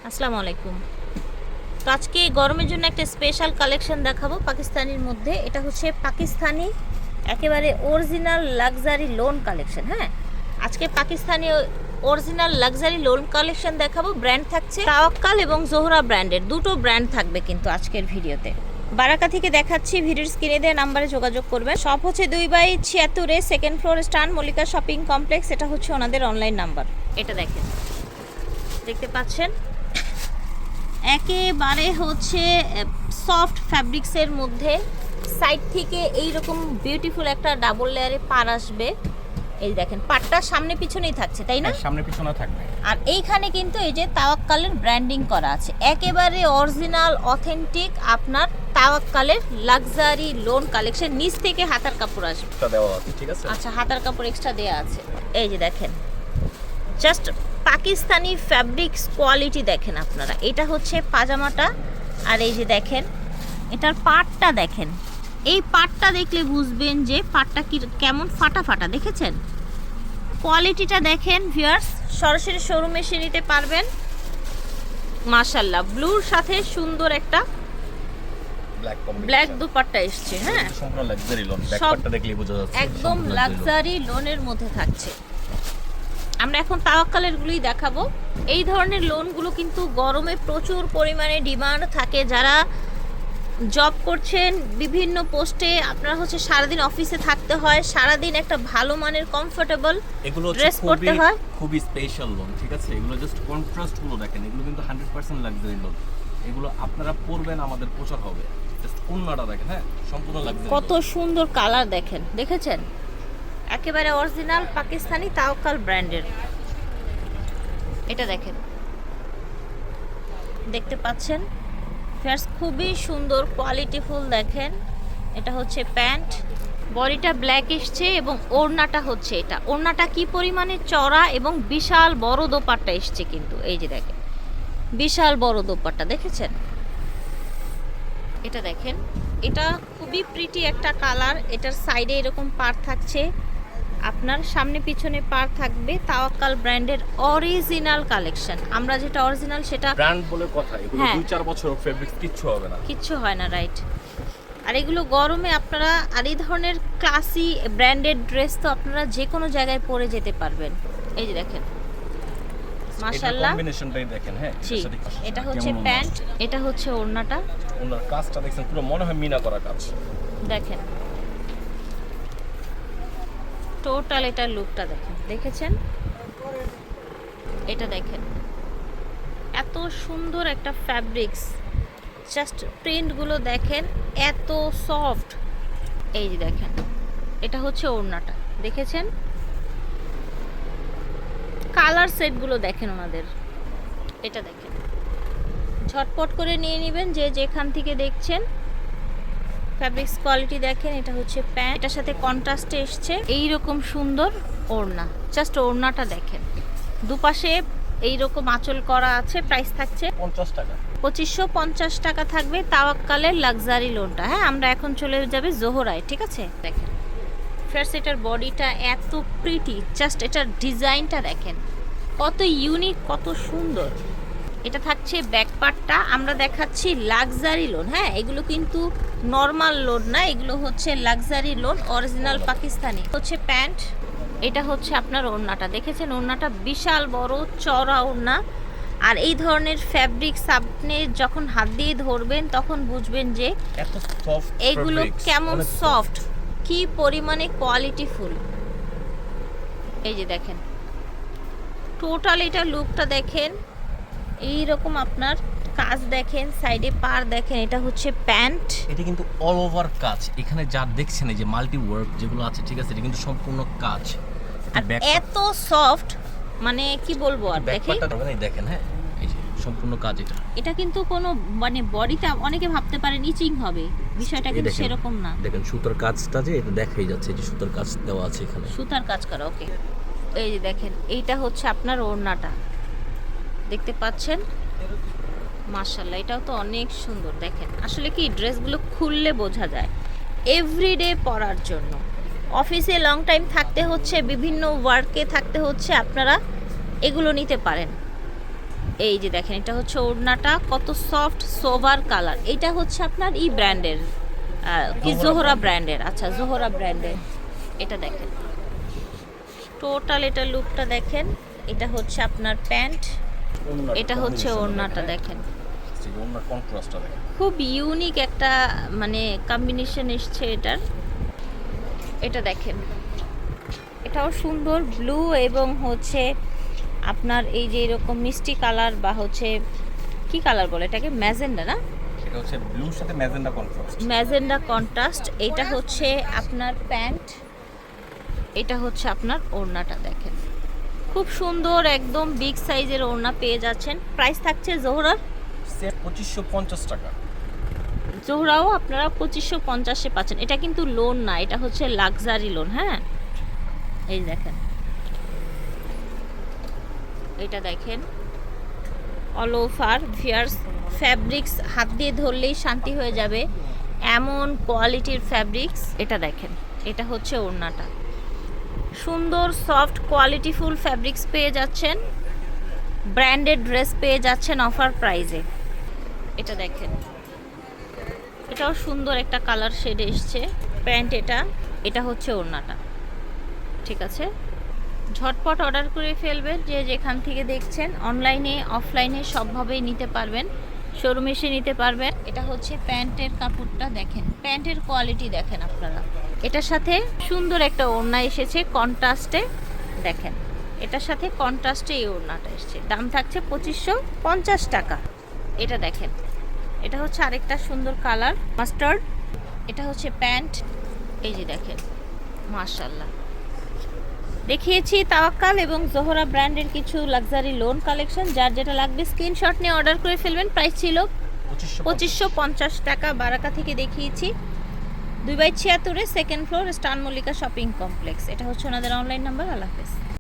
আসসালামু আলাইকুম। তো আজকে গরমের জন্য একটা স্পেশাল কালেকশন দেখাবো পাকিস্তানির মধ্যে। এটা হচ্ছে পাকিস্তানি একেবারে অরিজিনাল লাক্সারি লোন কালেকশন। হ্যাঁ, আজকে Pakistani original luxury loan collection দেখাবো। ব্র্যান্ড থাকছে তাওয়াক্কাল এবং জোহরা ব্র্যান্ডের, দুটো ব্র্যান্ড থাকবে কিন্তু আজকের ভিডিওতে। বারাকা থেকে দেখাচ্ছি, ভিডিওর স্ক্রিনে দেওয়া নাম্বারে যোগাযোগ করবে। সব হচ্ছে 2/76 সেকেন্ড ফ্লোর স্টান মল্লিকা শপিং কমপ্লেক্স। এটা হচ্ছে ওনাদের অনলাইন নাম্বার। এটা দেখেন, দেখতে পাচ্ছেন একেবারে হচ্ছে সফট ফ্যাব্রিক্সের মধ্যে। সাইড থেকে এইরকম বিউটিফুল একটা ডাবল লেয়ারে পার আসবে। এই দেখেন, পাটটা সামনে পিছনেই থাকছে, তাই না? সামনে পিছনে থাকবে। আর এইখানে কিন্তু এই যে তাওয়াক্কালের ব্র্যান্ডিং করা আছে, একেবারে অরিজিনাল অথেন্টিক আপনার তাওয়াক্কালের লাক্সারি লোন কালেকশন। নিচ থেকে হাতার কাপড় আসবে, দেওয়া আছে, ঠিক আছে। আচ্ছা, হাতার কাপড় এক্সট্রা দেওয়া আছে। এই যে দেখেন, জাস্ট পাকিস্তানি ফ্যাব্রিক্স কোয়ালিটি দেখেন আপনারা। এটা হচ্ছে পাজামাটা, আর এই যে দেখেন এটার পাটটা দেখেন। এই পাটটা দেখলে বুঝবেন যে পাটটা কি কেমন ফাটা ফাটা, দেখেছেন? কোয়ালিটিটা দেখেন ভিউয়ার্স, সরাসরি শোরুমে এসে নিতে পারবেন। মাশাআল্লাহ, ব্লুর সাথে সুন্দর একটা ব্ল্যাক দুপাট্টা এসছে। হ্যাঁ, সম্পূর্ণ লাক্সারি লোন, ব্যাকপার্টটা দেখলেই বোঝা যাচ্ছে একদম লাক্সারি লোনের মধ্যে থাকছে। আমরা এখন তাওয়াক্কালেরগুলোই দেখাবো। এই ধরনের লোনগুলো কিন্তু গরমে প্রচুর পরিমাণে ডিমান্ড থাকে। যারা জব করছেন বিভিন্ন পোস্টে, আপনারা হচ্ছে সারাদিন অফিসে থাকতে হয়, সারাদিন একটা ভালো মানের কমফোর্টেবল ড্রেস পরতে হয়। খুবই স্পেশাল লোন, ঠিক আছে। এগুলো জাস্ট কন্ট্রাস্ট গুলো দেখেন, এগুলো কিন্তু 100% লাক্সারি লোন। এগুলো আপনারা পরবেন, আমাদের প্রচার হবে। জাস্ট ওন্নাটা দেখেন, হ্যাঁ, সম্পূর্ণ লাক্সারি। কত সুন্দর কালার দেখেন, দেখেছেন? একেবারে অরিজিনাল পাকিস্তানি তাওয়াক্কাল ব্র্যান্ডের। এটা দেখেন, দেখতে পাচ্ছেন ফেয়ার্স, খুবই সুন্দর কোয়ালিটিফুল দেখেন। এটা হচ্ছে প্যান্ট, বডিটা ব্ল্যাক এসছে এবং ওড়নাটা হচ্ছে এটা। ওড়নাটা কি পরিমাণে চড়া এবং বিশাল বড় দোপাট্টা এসছে কিন্তু। এই যে দেখেন, বিশাল বড় দোপাট্টা, দেখেছেন? এটা দেখেন, এটা খুবই প্রিটি একটা কালার। এটার সাইডে এরকম পার থাকছে, আপনার সামনে পিছনে পার থাকবে। তাওয়াক্কাল ব্র্যান্ডের অরিজিনাল কালেকশন। আমরা যেটা অরিজিনাল সেটা ব্র্যান্ড বলে কথা, এগুলো হ্যাঁ। 2-4 বছর ফেব্রিক্স কিচ্ছু হবে না, কিচ্ছু হয় না, রাইট। আর এগুলো গরমে আপনারা, আর এই ধরনের ক্লাসি ব্র্যান্ডেড ড্রেস তো আপনারা যে কোনো জায়গায় পরে যেতে পারবেন। এই যে দেখেন, মাশাআল্লাহ, কম্বিনেশনটাই দেখেন। হ্যাঁ, জি, এটা হচ্ছে প্যান্ট, এটা হচ্ছে ওড়নাটা। ওনার কাজটা দেখছেন, পুরো মনে হয় মিনা করা কাজ। দেখেন টোটাল এটার লুকটা দেখেন, দেখেছেন? এটা দেখেন, এত সুন্দর একটা ফ্যাব্রিক্স, জাস্ট প্রিন্টগুলো দেখেন, এত সফট। এই যে দেখেন, এটা হচ্ছে ওড়নাটা, দেখেছেন? কালার সেটগুলো দেখেন ওনাদের। এটা দেখেন, ঝটপট করে নিয়ে নেবেন যে যেখান থেকে দেখছেন। ফ্যাব্রিক্স কোয়ালিটি দেখেন। এটা হচ্ছে প্যান্ট, এটার সাথে কন্ট্রাস্টে এসছে এইরকম সুন্দর ওড়না। জাস্ট ওড়নাটা দেখেন, দুপাশে এইরকম আঁচল করা আছে। প্রাইস থাকছে 50 টাকা, 2550 টাকা থাকবে তাওয়াক্কালের লাক্সারি লোনটা। হ্যাঁ, আমরা এখন চলে যাবে জোহরায়, ঠিক আছে? দেখেন ফার্স্ট, এটার বডিটা এত প্রিটি, জাস্ট এটার ডিজাইনটা দেখেন কত ইউনিক, কত সুন্দর। এটা থাকছে ব্যাক পার্টটা। আমরা দেখাচ্ছি লাক্সারি লোন। হ্যাঁ, এগুলো কিন্তু নর্মাল লোন না, এগুলো হচ্ছে লাক্সারি লোন, অরিজিনাল পাকিস্তানি। হচ্ছে প্যান্ট, এটা হচ্ছে আপনার ওড়নাটা, দেখেছেন? ওড়নাটা বিশাল বড় চওড়া ওড়না। আর এই ধরনের ফ্যাব্রিক্স আপনি যখন হাত দিয়ে ধরবেন তখন বুঝবেন যে এত সফট এগুলো কেমন সফট, কি পরিমাণে কোয়ালিটিফুল। এই যে দেখেন, টোটাল এটা লুকটা দেখেন, এইরকম আপনার কাজ দেখেন, সাইডে পার দেখেন। এটা হচ্ছে প্যান্ট, এটা কিন্তু অল ওভার কাজ। এখানে যা দেখছেন, এই যে মাল্টি ওয়ার্ক যেগুলো আছে, ঠিক আছে, এটা কিন্তু সম্পূর্ণ কাজ। আর এত সফট, মানে কি বলবো আর। দেখেন, দেখেন, হ্যাঁ, এই যে সম্পূর্ণ কাজ। এটা কিন্তু কোনো মানে বডিতে অনেকে ভাবতে পারেন ইচিং হবে, বিষয়টা কিন্তু সেরকম না। দেখেন সুতার কাজটা যে এটা দেখাই যাচ্ছে, যে সুতার কাজ দেওয়া আছে এখানে, সুতার কাজ করা। ওকে, এই যে দেখেন, এইটা হচ্ছে আপনার ওড়নাটা, দেখতে পাচ্ছেন? মাশাআল্লাহ, এটাও তো অনেক সুন্দর। দেখেন, আসলে কি ড্রেসগুলো খুললে বোঝা যায় এভরিডে পরার জন্য। অফিসে লং টাইম থাকতে হচ্ছে, বিভিন্ন ওয়ার্কে থাকতে হচ্ছে, আপনারা এগুলো নিতে পারেন। এই যে দেখেন, এটা হচ্ছে ওড়নাটা, কত সফট সোভার কালার। এটা হচ্ছে আপনার ব্র্যান্ডের কি জোহরা ব্র্যান্ডের। আচ্ছা, জোহরা ব্র্যান্ডের। এটা দেখেন টোটাল, এটা লুকটা দেখেন। এটা হচ্ছে আপনার প্যান্ট, এটা হচ্ছে ওড়নাটা দেখেন। ওড়নার কন্ট্রাস্টটা দেখেন, খুব ইউনিক একটা মানে কম্বিনেশন এসছে এটার। এটা দেখেন, এটাও সুন্দর ব্লু এবং হচ্ছে আপনার এই যে এরকম মিষ্টি কালার বা হচ্ছে কি কালার বলে এটাকে, ম্যাজেন্ডা না? এটা হচ্ছে ব্লুর সাথে ম্যাজেন্ডা কন্ট্রাস্ট। Magenta contrast. এটা হচ্ছে আপনার প্যান্ট, এটা হচ্ছে আপনার ওড়নাটা দেখেন। খুব সুন্দর একদম বিগ সাইজের ওড়না পেয়ে যাচ্ছেন। প্রাইস থাকছে জোহরার সেট 2550 টাকা। জোহরাও আপনারা 2550-এ পাচ্ছেন। এটা কিন্তু লোন না, এটা হচ্ছে লাক্সারি লোন। হ্যাঁ, এই দেখেন, এটা দেখেন অল ওভার ভিয়ার্স ফ্যাব্রিক্স, হাত দিয়ে ধরলেই শান্তি হয়ে যাবে এমন কোয়ালিটির ফ্যাব্রিক্স। এটা দেখেন, এটা হচ্ছে ওড়নাটা। সুন্দর সফট কোয়ালিটিফুল ফ্যাব্রিক্স পেয়ে যাচ্ছেন, ব্র্যান্ডেড ড্রেস পেয়ে যাচ্ছেন অফার প্রাইজে। এটা দেখেন, এটাও সুন্দর একটা কালার শেড এসছে। প্যান্ট এটা, এটা হচ্ছে ওড়নাটা। ঠিক আছে, ঝটপট অর্ডার করে ফেলবেন যে যেখান থেকে দেখছেন। অনলাইনে অফলাইনে সবভাবেই নিতে পারবেন, শোরুমে এসে নিতে পারবেন। এটা হচ্ছে প্যান্টের কাপড়টা দেখেন, প্যান্টের কোয়ালিটি দেখেন আপনারা। এটার সাথে সুন্দর একটা ওড়না এসেছে কন্ট্রাস্টে দেখেন, এটার সাথে কন্ট্রাস্টে এই ওড়নাটা এসেছে। দাম থাকছে 2550 টাকা। এটা দেখেন, এটা হচ্ছে আরেকটা সুন্দর কালার মাস্টার্ড। এটা হচ্ছে প্যান্ট, এই যে দেখেন মাশাআল্লাহ। দেখিয়েছি তাওয়াক্কাল এবং জোহরা ব্র্যান্ডের কিছু লাক্সারি লোন কালেকশন। যার যেটা লাগবে স্ক্রিনশট নিয়ে অর্ডার করে ফেলবেন। প্রাইস ছিল 2550 টাকা। বারাকা থেকে দেখিয়েছি 2/76 সেকেন্ড ফ্লোর স্টান মল্লিকা শপিং কমপ্লেক্স। এটা হচ্ছে ওনাদের অনলাইন নাম্বার। আল্লাহ হাফেজ।